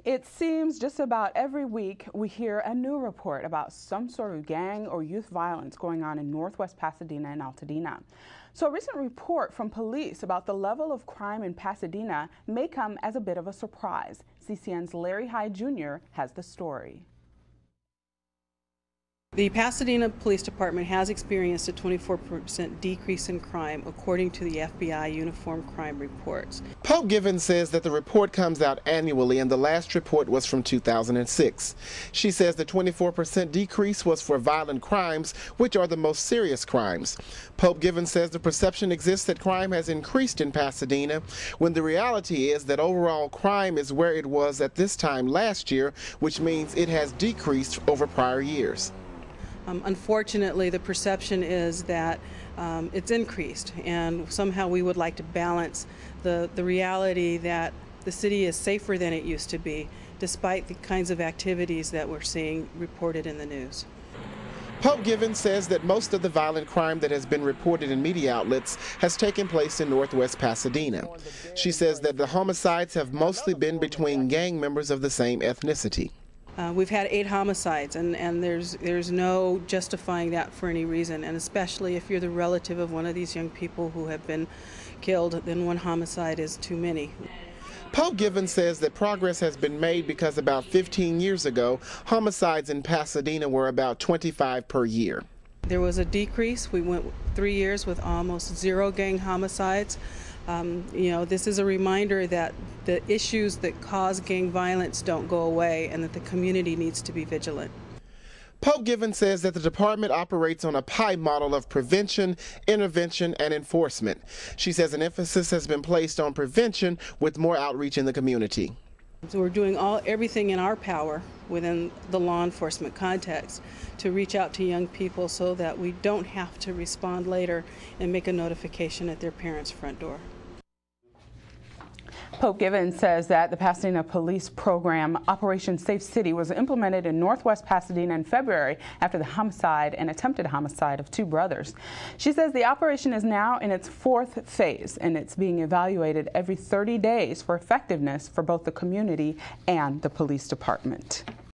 It seems just about every week we hear a new report about some sort of gang or youth violence going on in Northwest Pasadena and Altadena. So a recent report from police about the level of crime in Pasadena may come as a bit of a surprise. CCN's Larry Hyde Jr. has the story. The Pasadena Police Department has experienced a 24% decrease in crime, according to the FBI Uniform Crime Reports. Pope Givens says that the report comes out annually, and the last report was from 2006. She says the 24% decrease was for violent crimes, which are the most serious crimes. Pope Givens says the perception exists that crime has increased in Pasadena, when the reality is that overall crime is where it was at this time last year, which means it has decreased over prior years. Unfortunately, the perception is that it's increased, and somehow we would like to balance the reality that the city is safer than it used to be, despite the kinds of activities that we're seeing reported in the news. Pope Givens says that most of the violent crime that has been reported in media outlets has taken place in Northwest Pasadena. She says that the homicides have mostly been between gang members of the same ethnicity. We've had 8 homicides, and there's no justifying that for any reason, and especially if you're the relative of one of these young people who have been killed, then one homicide is too many. Pope Givens says that progress has been made because about 15 years ago, homicides in Pasadena were about 25 per year. There was a decrease. We went 3 years with almost 0 gang homicides. This is a reminder that the issues that cause gang violence don't go away, and that the community needs to be vigilant. Pope Givens says that the department operates on a pie model of prevention, intervention, and enforcement. She says an emphasis has been placed on prevention with more outreach in the community. So we're doing everything in our power within the law enforcement context to reach out to young people so that we don't have to respond later and make a notification at their parents' front door. Pope Givens says that the Pasadena Police Program Operation Safe City was implemented in Northwest Pasadena in February after the homicide and attempted homicide of 2 brothers. She says the operation is now in its 4th phase, and it's being evaluated every 30 days for effectiveness for both the community and the police department.